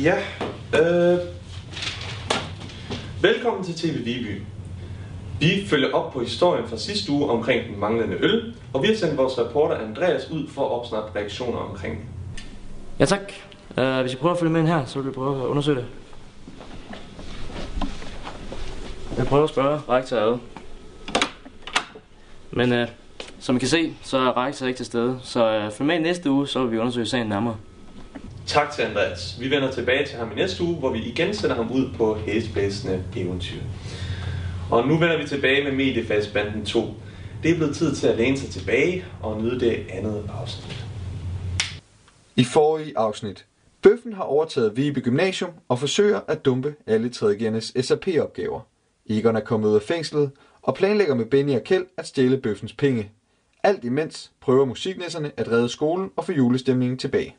Ja, velkommen til TV Viby. Vi følger op på historien fra sidste uge omkring den manglende øl, og vi har sendt vores reporter Andreas ud for at opsnappe reaktioner omkring det. Ja tak. Hvis I prøver at følge med ind her, så vil vi prøve at undersøge det. Jeg prøver at spørge rektor ad. Men som I kan se, så er rektor ikke til stede, så følg med i næste uge, så vil vi undersøge sagen nærmere. Tak til Andreas. Vi vender tilbage til ham i næste uge, hvor vi igen sender ham ud på hæsblæsende eventyr. Og nu vender vi tilbage med Mediefastbanden 2. Det er blevet tid til at læne sig tilbage og nyde det andet afsnit. I forrige afsnit. Bøffen har overtaget Viby Gymnasium og forsøger at dumpe alle 3.G'ernes SAP-opgaver. Egon er kommet ud af fængslet og planlægger med Benny og Kjeld at stjæle Bøffens penge. Alt imens prøver musiknæsserne at redde skolen og få julestemningen tilbage.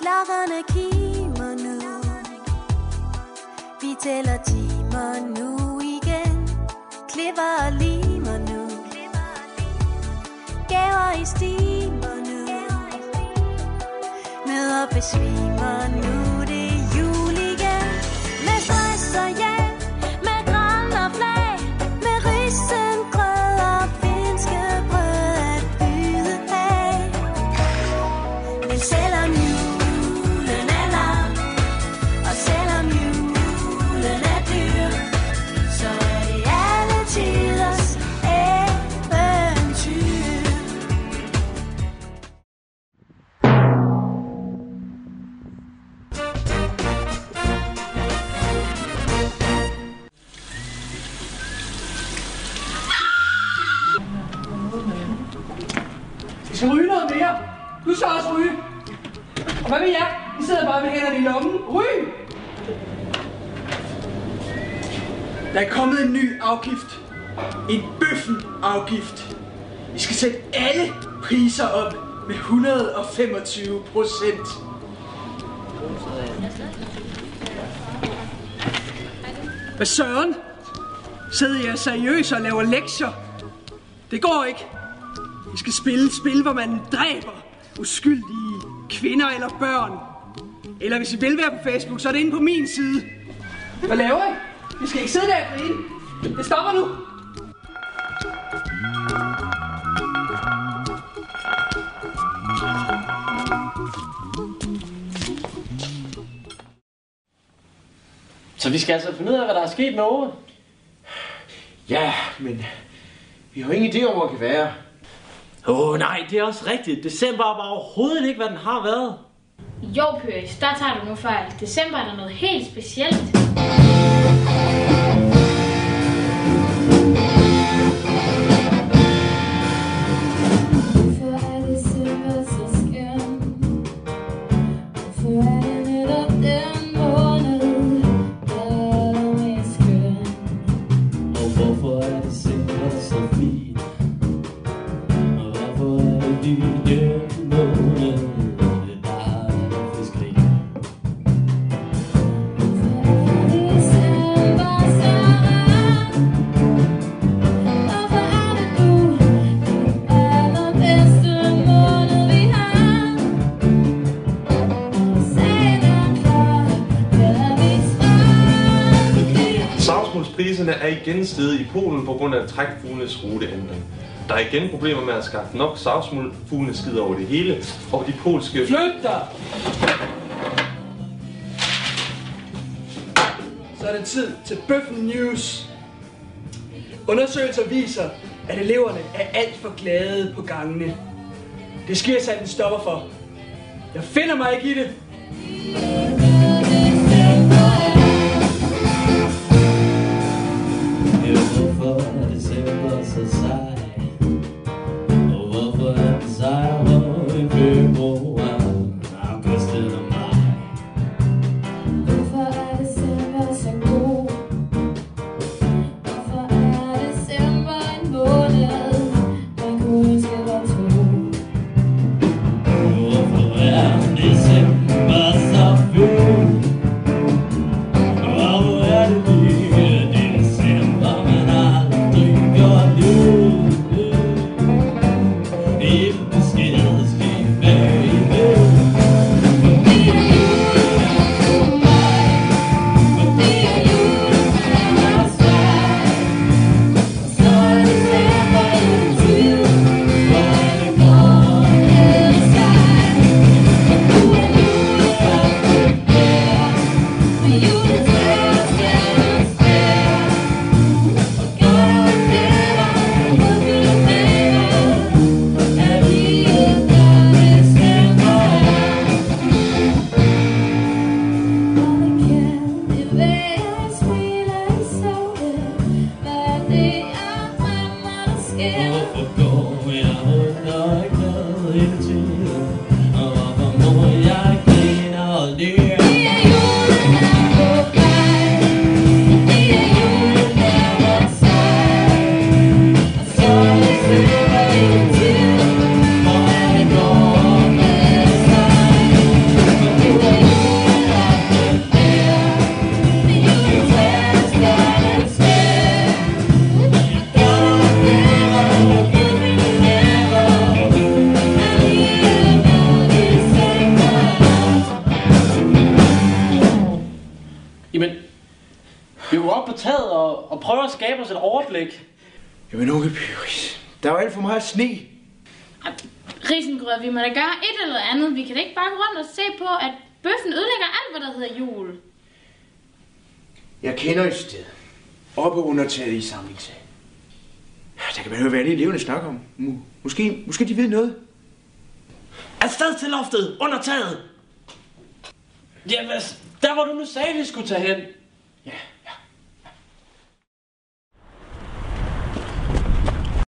Klokkerne kimer nu. Vi tæller timer nu igen. Klipper og limer nu. Gaver i stimer nu. Møder besvimer nu. Det er jul igen. Med stress og hjem. Med gran og flag. Med risengrød og finske brød at byde af. Men selvom julen er lang, og selvom julen er dyr, så er det alle tiders eventyr. Vi skal ryge noget mere. Du skal også ryge. Og hvad med jer? I sidder bare med hænderne i lommen. Ryg! Der er kommet en ny afgift. En bøffen-afgift. Vi skal sætte alle priser op med 125%. Hvad søren? Sidder jeg seriøst og laver lektier? Det går ikke. Vi skal spille et spil, hvor man dræber uskyldige kvinder eller børn. Eller hvis I vil være på Facebook, så er det inde på min side. Hvad laver I? Vi skal ikke sidde der og grine. Det stopper nu. Så vi skal altså finde ud af, hvad der er sket med Ove. Ja, men vi har jo ingen idé om, hvor det kan være. Nej, det er også rigtigt. December er bare overhovedet ikke, hvad den har været. Jo, Pøris, der tager du nu fejl. December er der noget helt specielt. Priserne er igen steget i Polen på grund af trækfuglenes ruteændring. Der er igen problemer med at skaffe nok savsfuglene skider over det hele, og de polske... Flyt dig! Så er det tid til Bøffen News. Undersøgelser viser, at eleverne er alt for glade på gangene. Det skal jeg sætte en stopper for. Jeg finder mig ikke i det. Hvorfor er december så sej? Og hvorfor er den sejre i februar, august eller maj? Hvorfor er december så god? Hvorfor er december en måned, man kunne ønske var to? Hvorfor er december og prøver at skabe os et overblik. Jamen Onkel Pyris, der er jo alt for meget sne. Risengrød, vi må da gøre et eller andet. Vi kan da ikke bare gå rundt og se på, at bøffen ødelægger alt, hvad der hedder jul. Jeg kender et sted. Oppe under taget i samlingssal. Der kan man jo være lige levende snak om. Måske de ved noget. Afsted til loftet, under taget. Jamen, der hvor du nu sagde, vi skulle tage hen.